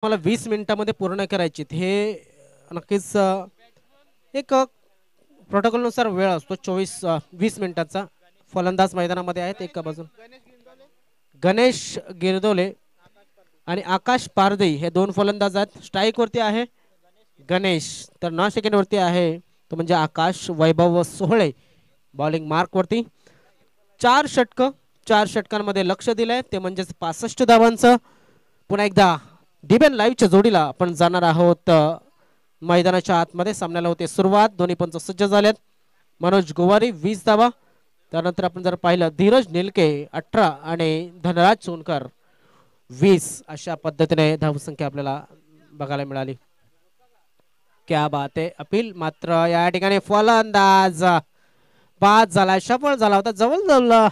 मला 20 मिनिटांमध्ये पूर्ण करायची हे नक्कीच एक प्रोटोकॉल नुसार वेळ असतो 20 मिनिटाचा फलंदाज मैदानामध्ये आहेत एका बाजून गणेश गिरदोले आणि आकाश पारदे हे दोन फलंदाज आहेत स्ट्राइक वरती आहे गणेश तर 9 सेकंड वरती आहे तो म्हणजे आकाश वैभव सोहळे बॉलिंग मार्क वरती 4 षटकांमध्ये लक्ष दिलंय ते म्हणजे 65 धावांचं पुन्हा एकदा डीबेन लाईव्हच्या जोडीला आपण जाणार आहोत मैदानाच्या आतमध्ये सामन्याला होते सुरुवात दोन्ही पंच सज्ज झालेत मनोज गोवारी 20 धावा त्यानंतर आपण जर पाहिलं धीरज निलके 18 आणि धनराज सोनकर 20 अशा पद्धतीने धावसंख्या आपल्याला बघायला मिळाली क्या बात आहे अपील मात्र या ठिकाणी फलंदाज बाद झाला सफल झाला होता जवळ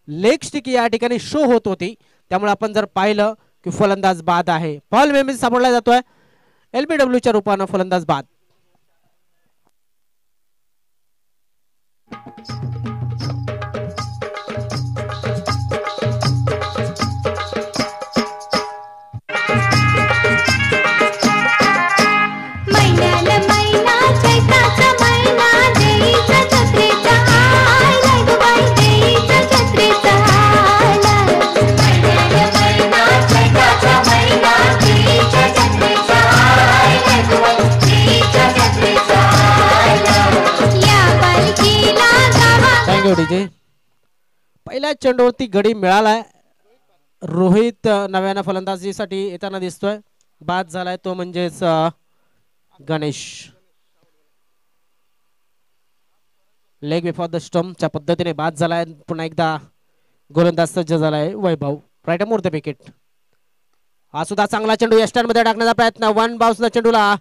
लेग स्टिक या ठिकाणी शो होत होती त्यामुळे आपण जर पाहिलं की फलंदाज बाद आहे पॉल मेमिस सापडला जातोय एलबीडब्ल्यू च्या रूपाने फलंदाज बाद पहिल्या चेंडूवरती गडी मिळालाय रोहित नव्यानं फलंदाजीसाठी येताना दिसतोय बाद झालाय तो म्हणजेच Ganesh leg before the stump च्या पद्धतीने बाद झालाय पुन्हा एकदा गोलंदाज सज्ज झालाय वैभव राईट मोर द विकेट हा सुद्धा चांगला चेंडू या स्टँड मध्ये टाकण्याचा प्रयत्न वन बाउन्सला चेंडूला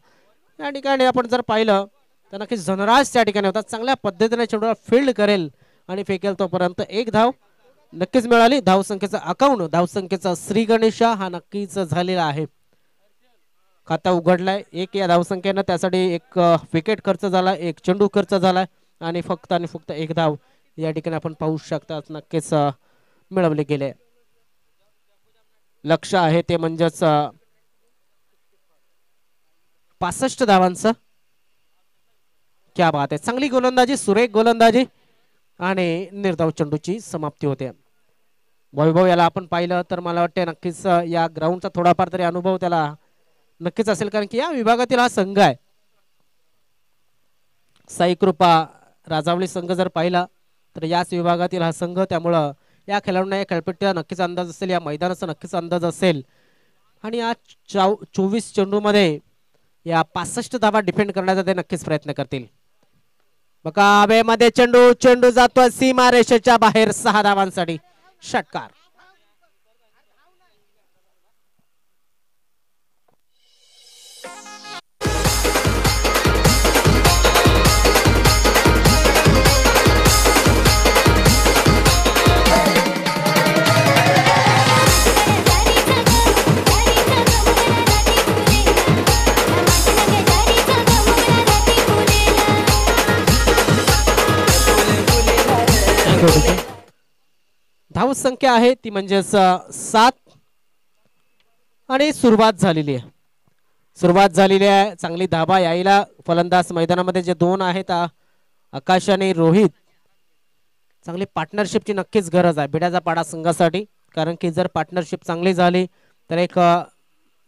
या ठिकाणी आपण जर पाहिलं तर नक्कीच धनराज त्या ठिकाणी होता चांगल्या पद्धतीने चेंडूला फील्ड करेल आणि फेकेल तोपर्यंत एक धाव नक्कीच मिळाली धावसंख्येचा अकाउंट धावसंख्येचा श्री गणेशा हा नक्कीच झालेला आहे खाता उघडलाय एक या धावसंख्येनं त्यासाठी एक विकेट खर्च झाला एक चेंडू खर्च झालाय आणि फक्त एक धाव या ठिकाणी आपण पाहू शकता नक्कीच मिळवले गेले लक्ष आहे ते म्हणजेच 65 धावांचं क्या बात आहे चांगली गोलंदाजी सुरेख गोलंदाजी आणि निर्धाव चेंडूची समाप्ती होते वैभव याला आपण पाहिलं तर मला वाटतं नक्कीच या ग्राउंडचा थोडाफार तरी अनुभव त्याला नक्कीच असेल कारण की या विभागातील हा संघ आहे साई कृपा राजावली संघ जर पाहिला तर याच विभागातील हा संघ त्यामुळं या खेळाडूंना या खेळपट्टीचा नक्कीच अंदाज असेल या मैदानाचा नक्कीच अंदाज असेल आणि या 24 चेंडूमध्ये या 65 धावा डिफेंड करण्याचा ते नक्कीच प्रयत्न करतील बघा हवेमध्ये चेंडू जातो सीमा रेषेच्या बाहेर 6 धावांसाठी षटकार धावसंख्या आहे ती म्हणजे 7 आणि सुरुवात झालेली आहे चांगली धाबा यायला फलंदाज मैदानामध्ये जे दोन आहेत आकाश आणि रोहित चांगली पार्टनरशिपची नक्कीच गरज आहे भिड्याचा पाडा संघासाठी कारण की जर पार्टनरशिप चांगली झाली तर एक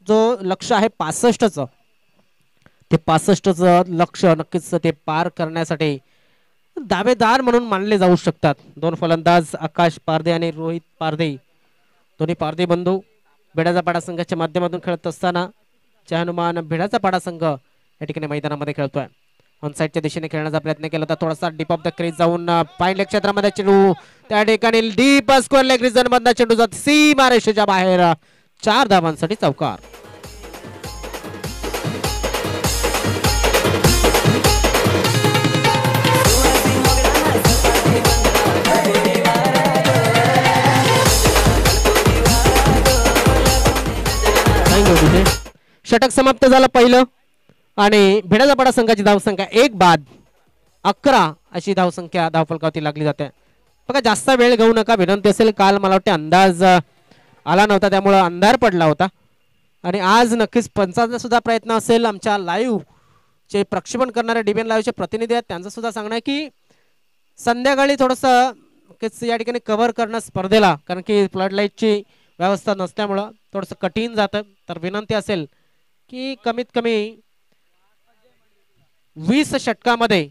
जो लक्ष आहे 65चं ते 65चं लक्ष नक्कीच ते पार करण्यासाठी दावेदार म्हणून मानले जाऊ शकतात दोन फलंदाज आकाश पारदे आणि रोहित पारदे दोन्ही पारदे बंधू भिड्याचा पाडा संघाच्या माध्यमातून खेळत असताना हनुमान भिड्याचा पाडा संघ या ठिकाणी मैदानामध्ये खेळतोय ऑन साइडच्या दिशेने खेळण्याचा प्रयत्न केला होता थोडासा डीप ऑफ द क्रीज जाऊन फाईन लेग क्षेत्रामध्ये चेंडू त्या ठिकाणी डीप स्क्वेअर लेग रिजन मधला चेंडू जात सीमा रेषेच्या बाहेर 4 धावांसाठी चौकार षटक समाप्त झालं पहिलं आणि भिड्याचा पाडा संघाची धावसंख्या 1 बाद 11 अशी धावसंख्या धावफलकावरती लागली जाते बघा जास्त वेळ घेऊ नका विनंती असेल काल मला वाटते अंदाज आला नव्हता त्यामुळे अंधार पडला होता आणि आज नक्कीच पंचांचा सुद्धा प्रयत्न असेल. आमच्या लाईव्ह चे प्रक्षेपण करणारे डीबीएन लाईव्हचे प्रतिनिधी आहेत त्यांचं सुद्धा सांगणं आहे की संध्याकाळी थोडंसं या ठिकाणी कव्हर करणं स्पर्धेला, कारण की फ्लड लाईटची व्यवस्था नसल्यामुळं थोडंसं कठीण जातं. तर विनंती असेल की कमीत कमी 20 षटकामध्ये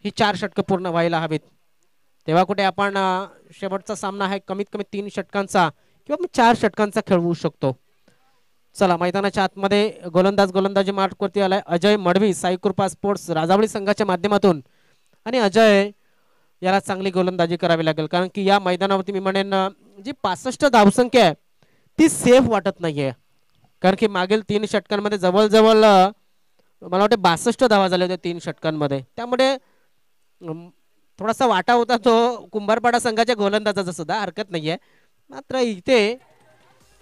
ही 4 षटकं पूर्ण व्हायला हवीत. तेव्हा कुठे आपण शेवटचा सामना आहे कमीत कमी 3 षटकांचा किंवा 4 षटकांचा खेळवू शकतो. चला मैदानाच्या आतमध्ये गोलंदाजी मार्कवरती आलाय अजय मडवी साई कृपा स्पोर्ट्स राजावळी संघाच्या माध्यमातून. आणि अजय याला चांगली गोलंदाजी करावी लागेल, कारण की या मैदानावरती मी म्हणेन जी 65 धावसंख्या आहे ती सेफ वाटत नाहीये. कारण की मागील 3 षटकांमध्ये जवळजवळ मला वाटतं 62 धावा झाल्या होत्या 3 षटकांमध्ये. त्यामुळे थोडासा वाटा होता तो कुंभारपाडा संघाच्या गोलंदाजाचा सुद्धा, हरकत नाहीये. मात्र इथे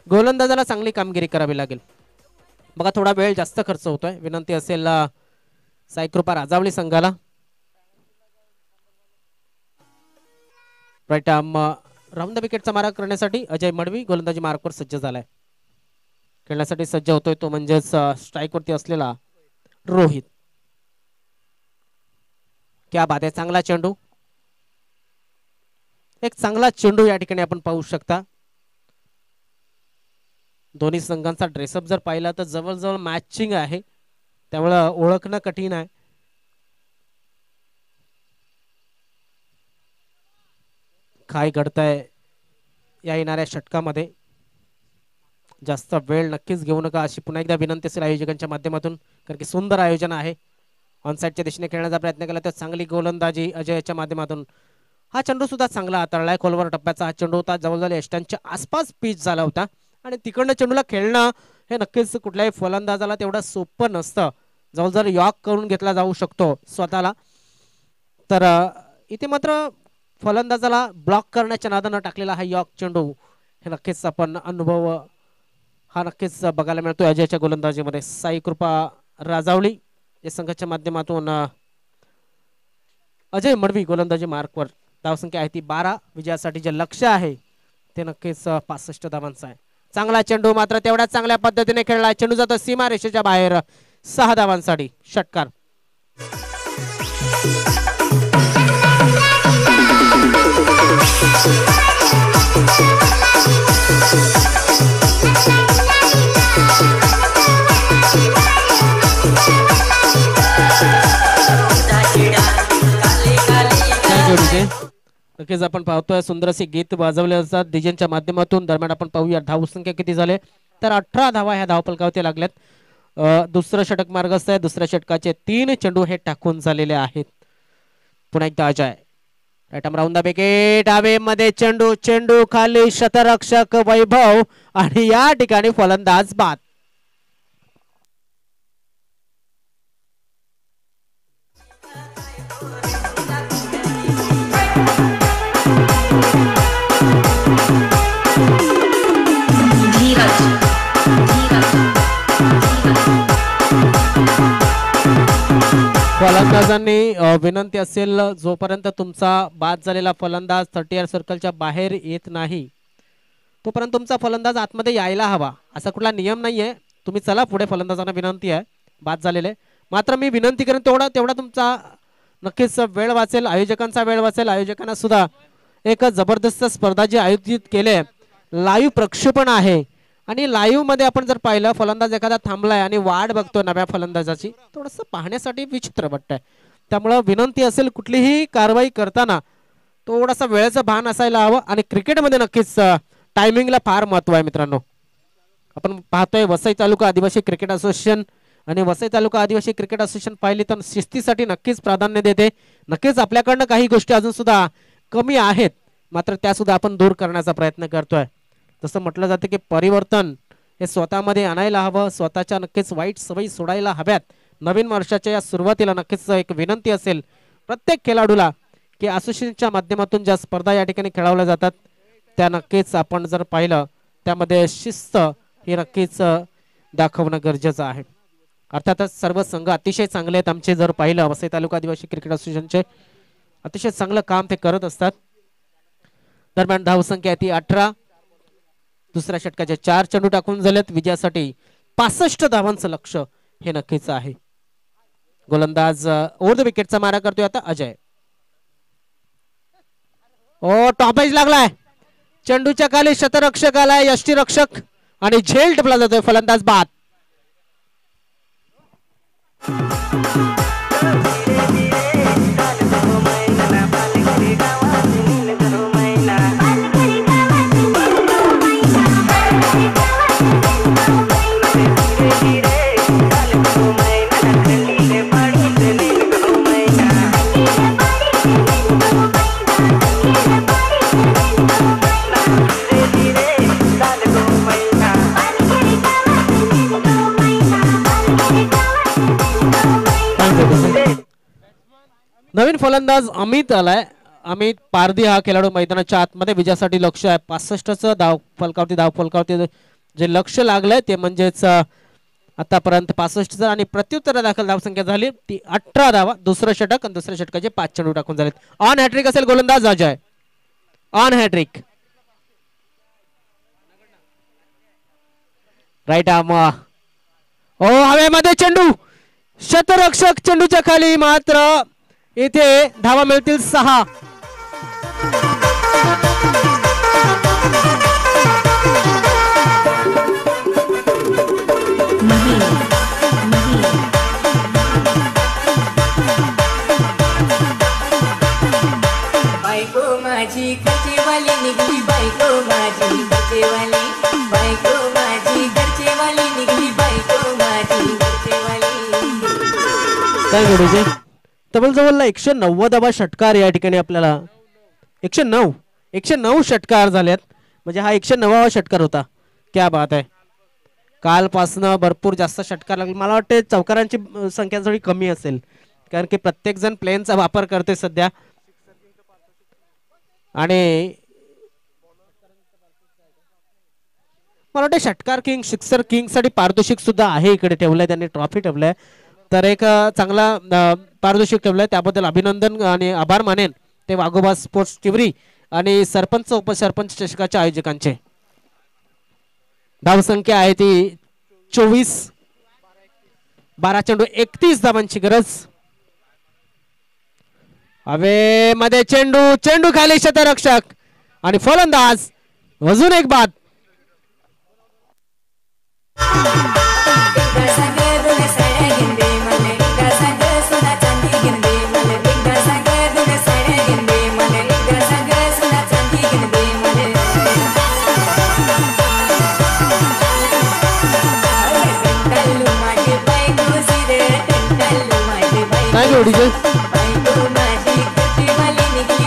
गोलंदाजाला चांगली कामगिरी करावी लागेल. बघा थोडा वेळ जास्त खर्च होतोय. विनंती असेल साईकृपा राजावळी संघाला. राईट आर्म राऊंड द विकेटचा मारा करण्यासाठी अजय मडवी गोलंदाजी मार्कवर सज्ज झालाय. खेळण्यासाठी सज्ज होतोय तो म्हणजेच स्ट्राईक वरती असलेला रोहित. क्या बात आहे, चांगला चेंडू, एक चांगला चेंडू या ठिकाणी आपण पाहू शकता. दोन्ही संघांचा ड्रेसअप जर पाहिला तर जवळजवळ मॅचिंग आहे, त्यामुळे ओळखणं कठीण आहे. काय घडतंय या येणाऱ्या षटकामध्ये, जास्त वेळ नक्कीच घेऊ नका अशी पुन्हा एकदा विनंती असेल आयोजकांच्या माध्यमातून, कारण की सुंदर आयोजन आहे. ऑनसाइडच्या दिशेने खेळण्याचा प्रयत्न केला तर चांगली गोलंदाजी अजयच्या माध्यमातून. हा चेंडू सुद्धा चांगला हाताळलाय. खोलवर टप्प्याचा हा चेंडू होता, जवळजवळ यष्टांच्या आसपास पिच झाला होता. आणि तिकडनं चेंडूला खेळणं हे नक्कीच कुठल्याही फलंदाजाला तेवढं सोपं नसतं. जवळजवळ यॉक करून घेतला जाऊ शकतो स्वतःला. तर इथे मात्र फलंदाजाला ब्लॉक करण्याच्या नादानं टाकलेला हा यॉक चेंडू हे नक्कीच आपण अनुभव हा नक्कीच बघायला मिळतो अजयच्या गोलंदाजीमध्ये. साई कृपा राजावळी या संघाच्या माध्यमातून अजय मडवी गोलंदाजी मार्कवर. धावसंख्या आहे ती 12. विजयासाठी जे लक्ष्य आहे ते नक्कीच 65 धावांचं आहे. चांगला चेंडू, मात्र तेवढ्याच चांगल्या पद्धतीने खेळला. चेंडू जातो सीमा रेषेच्या बाहेर 6 धावांसाठी षटकार. नक्कीच आपण पाहतोय सुंदर असे गीत वाजवले असतात डीजेच्या माध्यमातून. दरम्यान आपण पाहूया धावसंख्या किती झाले तर 18 धावा ह्या धावफलकावरती लागल्यात. दुसरं षटक मार्गस्थ आहे. दुसऱ्या षटकाचे 3 चेंडू हे टाकून झालेले आहेत. पुन्हा एकदा Ajay right arm round the wicket. हवेमध्ये चेंडू, चेंडू खाली, शतरक्षक वैभव आणि या ठिकाणी फलंदाज बाद. फलंदाजांनी विनंती असेल जोपर्यंत तुमचा बाद झालेला फलंदाज 30 सर्कलच्या बाहेर येत नाही तोपर्यंत तुमचा फलंदाज आतमध्ये यायला हवा. असा कुठला नियम नाहीये. तुम्ही चला पुढे, फलंदाजांना विनंती आहे बाद झालेले. मात्र मी विनंती करेन तेवढा तुमचा नक्कीच वेळ वाचेल, आयोजकांचा वेळ वाचेल. आयोजकांना सुद्धा एक जबरदस्त स्पर्धा जी आयोजित केले, लाईव्ह प्रक्षेपण आहे आणि लाईव्ह मध्ये आपण जर पाहिलं फलंदाज एखादा थांबलाय आणि वाट बघतो नव्या फलंदाजाची, थोडंसं पाहण्यासाठी विचित्र वाटतंय. त्यामुळं विनंती असेल कुठलीही कारवाई करताना थोडासा वेळेचं भान असायला हवं. आणि क्रिकेटमध्ये नक्कीच टायमिंगला फार महत्व आहे मित्रांनो. आपण पाहतोय वसई तालुका आदिवासी क्रिकेट असोसिएशन आणि वसई तालुका आदिवासी क्रिकेट असोसिएशन पाहिली तर शिस्तीसाठी नक्कीच प्राधान्य देते. नक्कीच आपल्याकडनं काही गोष्टी अजून सुद्धा कमी आहेत, मात्र त्या सुद्धा आपण दूर करण्याचा प्रयत्न करतोय. तसं म्हटलं जातं की परिवर्तन हे स्वतःमध्ये आणायला हवं, स्वतःच्या नक्कीच वाईट सवयी सोडायला हव्यात. नवीन वर्षाच्या या सुरुवातीला नक्कीच एक विनंती असेल प्रत्येक खेळाडूला की असोसिएशनच्या माध्यमातून ज्या स्पर्धा या ठिकाणी खेळवल्या जातात त्या नक्कीच आपण जर पाहिलं त्यामध्ये शिस्त हे नक्कीच दाखवणं गरजेचं आहे. अर्थातच सर्व संघ अतिशय चांगले आहेत आमचे. जर पाहिलं वसई तालुका आदिवासी क्रिकेट असोसिएशनचे अतिशय चांगलं काम ते करत असतात. दरम्यान धावसंख्या ती 18. दुसऱ्या षटकाचे 4 चेंडू टाकून झालेत. विजयासाठी 65 धावांचं लक्ष्य हे नक्कीच आहे. गोलंदाज ओव्हर द विकेटचा मारा करतोय आता अजय. ओ टॉपेज लागलाय चेंडूच्या खाली, शतरक्षक आलाय, यष्टीरक्षक आणि झेल टपला जातोय. फलंदाज बाद. नवीन फलंदाज अमित आलाय. अमित पारधी हा खेळाडू मैदानाच्या आतमध्ये विजयासाठी लक्ष आहे. 65चं धाव फलकावरती जे लक्ष लागलंय ते म्हणजेच आतापर्यंत 65 आणि प्रत्युत्तर दाखल धावसंख्या झाली ती 18 धावा. दुसरं षटक आणि दुसऱ्या षटकाचे 5 चेंडू टाकून झालेत. ऑन हॅट्रिक असेल गोलंदाज Ajay. On hattrick. Right arm. ओ हवेमध्ये चेंडू, शतरक्षक चेंडूच्या खाली, मात्र इथे धावा मिळतील 6. बायको माझी घरचेवाली निघली, बायको माझी घरचेवाली, बायको माझी घरचेवाली निघली, बायको माझी घरचेवाली. काय घडूचे तब्बल जवळ 190 धावा षटकार या ठिकाणी आपल्याला 109 षटकार झाल्यात. म्हणजे हा 109वा षटकार होता. क्या बात आहे. कालपासनं भरपूर जास्त षटकार लागले. मला वाटते चौकारांची संख्या थोडी कमी असेल कारण की प्रत्येक जण प्लेनचा वापर करते सध्या. आणि मला वाटतं षटकार किंग, सिक्सर किंग साठी पारितोषिक सुद्धा आहे इकडे ठेवलंय त्यांनी, ट्रॉफी ठेवलाय. तर एक चांगला पारितोषिक ठेवलंय त्याबद्दल अभिनंदन आणि आभार मानेन ते वाघोबा स्पोर्ट्स टिवरी आणि सरपंच उपसरपंच चषकाच्या आयोजकांचे. धावसंख्या आहे ती 24. 12 चेंडू 31 धावांची गरज. हवेमध्ये चेंडू खाली, शतरक्षक आणि फलंदाज अजून एक बाद.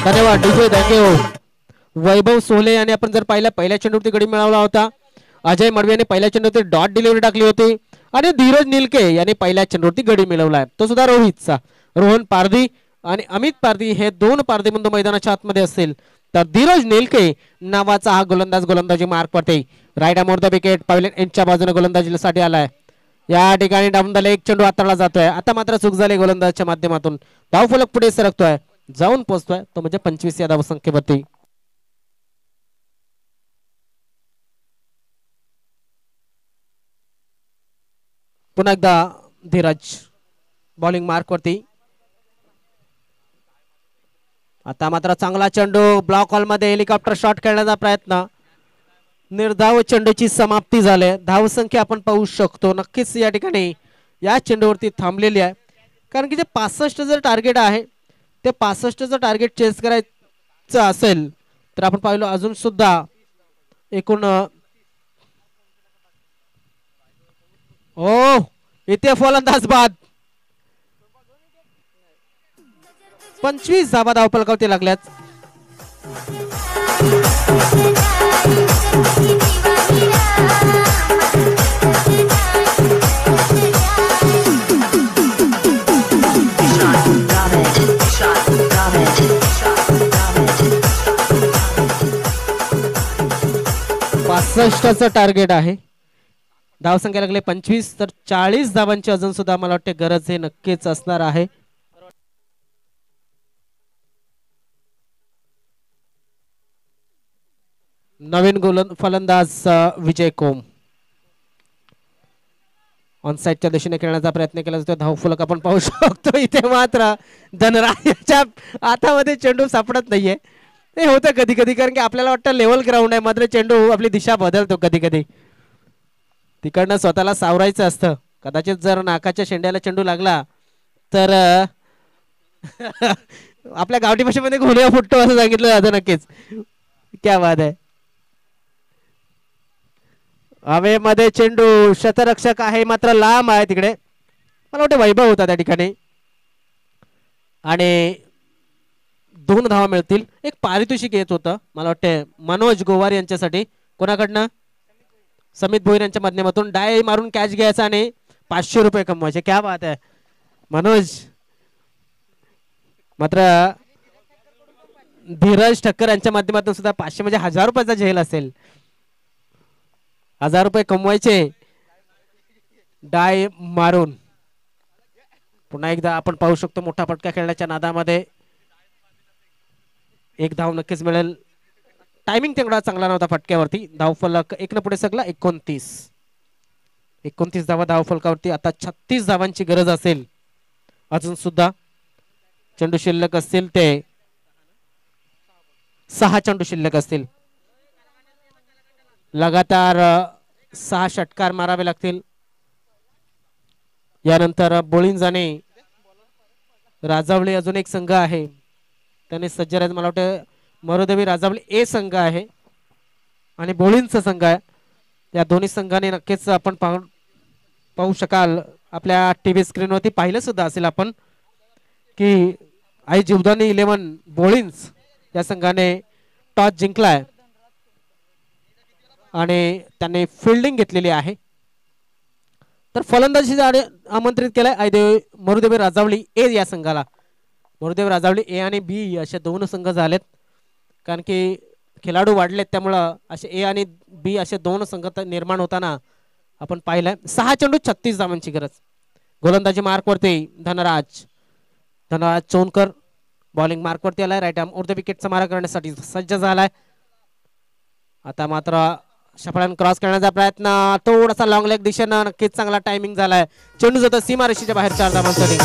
धन्यवाद डीजे, थँक्यू. वैभव सोहले यांनी आपण जर पाहिलं पहिल्या चेंडूवरती गडी मिळवला होता. अजय मडवी यांनी पहिल्या चेंडूवरती डॉट डिलिव्हरी टाकली होती आणि धीरज निलके यांनी पहिल्या चेंडूवरती गडी मिळवलाय तो सुद्धा रोहितचा. रोहन पारधी आणि अमित पारधी हे 2 पारधी बंधू मैदानाच्या आतमध्ये असतील तर धीरज निलके नावाचा हा गोलंदाजी मार्क पडते. Right arm the wicket pavilion एंडच्या बाजूने गोलंदाजीसाठी आलाय. या ठिकाणी डाऊन झाले, एक चेंडू हाताळला जातोय. आता मात्र चूक झाली गोलंदाजच्या माध्यमातून. धावफलक पुढे सरकतोय, जाऊन पोहोचतोय तो म्हणजे 25 या धावसंख्येवरती. पुन्हा एकदा धीरज बॉलिंग मार्क वरती. आता मात्र चांगला चेंडू ब्लॉक हॉल मध्ये हेलिकॉप्टर शॉट खेळण्याचा प्रयत्न. निर्धाव चेंडूची समाप्ती झाली. धावसंख्या आपण पाहू शकतो नक्कीच या ठिकाणी या चेंडूवरती थांबलेली आहे कारण की जे 65 जर टार्गेट आहे ते 65चं टार्गेट चेस करायचं असेल तर आपण पाहिलं अजून सुद्धा एकूण इथे फलंदाज बाद. 25 धावा धावफलकावरती लागल्यात. चं टार्गेट आहे. धावसंख्या लागले 25 तर 40 धावांची अजून सुद्धा मला वाटते गरज हे नक्कीच असणार आहे. नवीन फलंदाज विजय कोम. ऑन साईडच्या दिशेने खेळण्याचा प्रयत्न केला जातो. धावफलक आपण पाहू शकतो इथे मात्र धनराजच्या हातामध्ये चेंडू सापडत नाहीये. ते होतं कधी कधी कारण की आपल्याला वाटतं लेवल ग्राउंड आहे मात्र चेंडू आपली दिशा बदलतो कधी कधी. तिकडनं स्वतःला सावरायचं असतं. कदाचित जर नाकाच्या शेंड्याला चेंडू लागला तर आपल्या गावठी भाषेमध्ये घोड्या फुटतो असं सांगितलं जातं. नक्कीच क्या बात आहे. हवेमध्ये चेंडू शतरक्षक आहे मात्र लांब आहे तिकडे. मला वाटतं वैभव होता त्या ठिकाणी आणि 2 धावा मिळतील. एक पारितोषिक येत होतं मला वाटतं मनोज गोवार यांच्यासाठी. कोणाकडनं? समित भोईर यांच्या माध्यमातून डाय मारून कॅच घ्यायचा आणि 500 रुपये कमवायचे. क्या बात आहे मनोज. मात्र धीरज ठक्कर यांच्या माध्यमातून सुद्धा 500 म्हणजे 1000 रुपयाचा झेल असेल. 1000 रुपये कमवायचे डाय मारून. पुन्हा एकदा आपण पाहू शकतो मोठा फटका खेळण्याच्या नादामध्ये 1 धाव नक्कीच मिळेल. टायमिंग तेवढा चांगला नव्हता फटक्यावरती. धावफलक 1 न पुढे सगळा 29 धावा धावफलकावरती. आता 36 धावांची गरज असेल अजून सुद्धा. चेंडू शिल्लक असतील ते 6 चेंडू शिल्लक असतील. लगातार 6 षटकार मारावे लागतील. यानंतर बोळिंजाने राजावळी अजून एक संघ आहे त्याने सज्ज आहेत. मला वाटतं मरुदेवी राजावळी ए संघ आहे आणि बोळींचा संघ आहे. या दोन्ही संघाने नक्कीच आपण पाहू शकाल आपल्या टीव्ही स्क्रीनवरती पाहिलं सुद्धा असेल आपण की आई जीवदानी 11 बोळींज या संघाने टॉस जिंकलाय आणि त्यांनी फिल्डिंग घेतलेली आहे. तर फलंदाजीसाठी आमंत्रित केलंय आयदेव मरुदेवी राजावळी ए या संघाला. मरुदेवी राजावळी ए आणि बी असे 2 संघ झालेत कारण की खेळाडू वाढलेत त्यामुळं असे ए आणि बी असे 2 संघ निर्माण होताना आपण पाहिलंय. 6 चेंडू 36 धावांची गरज. गोलंदाजी मार्कवरती धनराज चोनकर बॉलिंग मार्कवरती आलाय. राईट आर्म उर्ध्व विकेटचा मारा करण्यासाठी सज्ज झालाय. आता मात्र शफळान क्रॉस करण्याचा प्रयत्न थोडासा लॉंग लेग दिशेनं नक्कीच चांगला टायमिंग झालाय. चेंडू जातो सीमारेषेच्या बाहेर 4 धावांसाठी.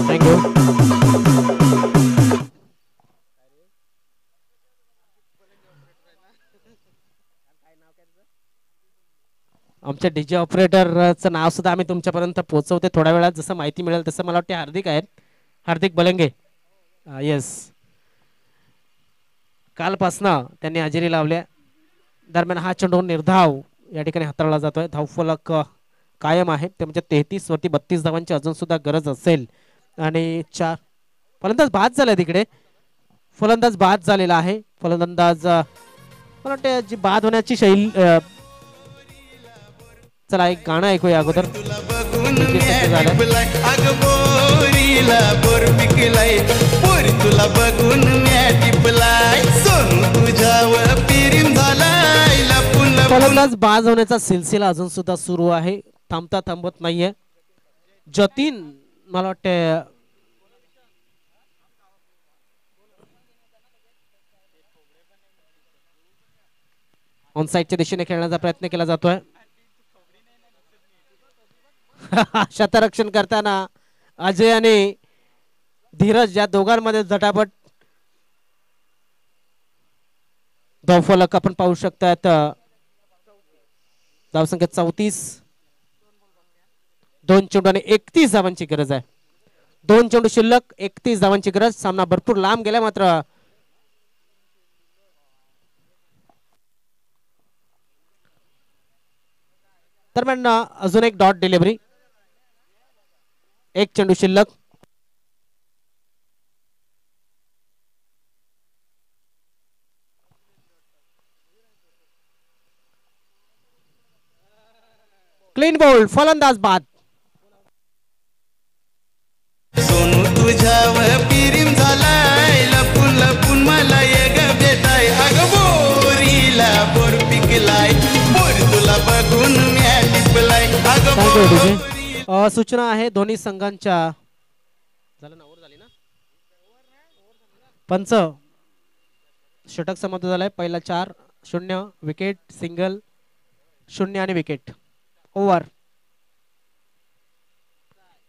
थँक्यू. आमच्या डीजे ऑपरेटरचं नाव सुद्धा आम्ही तुमच्यापर्यंत पोहोचवते थोड्या वेळात जसं माहिती मिळेल तसं. मला वाटते हार्दिक आहेत. हार्दिक बलंगे. येस कालपासनं त्यांनी हजेरी लावल्या. दरम्यान हा चेंडू निर्धाव या ठिकाणी हाताळला जातोय. धावफलक कायम आहे ते म्हणजे 33 वरती 32 धावांची अजून सुद्धा गरज असेल. आणि 4 फलंदाज बाद झाला तिकडे. फलंदाज बाद झालेला आहे. फलंदाज मला वाटतं जी बाद होण्याची शैली. चला एक गाणं ऐकूया अगोदर. फलंदाज बाद होण्याचा सिलसिला अजून सुद्धा सुरू आहे. थांबता थांबत नाहीये. जतीन मला वाटतं ऑन साईडच्या दिशेने खेळण्याचा प्रयत्न केला जातोय. शतरक्षण करताना अजय आणि धीरज या दोघांमध्ये झटापट. धावफलक आपण पाहू शकतात. धावसंख्या 34. 2 चेंडू आणि 31 धावांची गरज आहे. 2 चेंडू शिल्लक 31 धावांची गरज. सामना भरपूर लांब गेला मात्र दरम्यान अजून एक डॉट डिलिव्हरी. 1 चेंडू शिल्लक. Clean bowled. फलंदाज बाद. सोनू तुझ्यावर पिरीम झालाय. लपून लपून मला एक भेटाय. अगं बोरीला बोर पिकलाय. बोर तुला बघून म्या टिपलाय. अगं सूचना आहे दोन्ही संघांच्या. झालं ना, ओव्हर झाली ना. पंच षटक समाप्त झालाय. पहिला 4-0 विकेट, सिंगल 0 आणि विकेट. ओव्हर.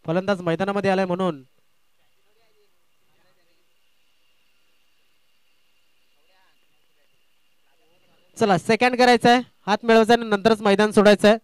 फलंदाज मैदानामध्ये आलाय म्हणून चला सेकंड करायचा आहे. हात मिळवायचा आणि नंतरच मैदान सोडायचं आहे.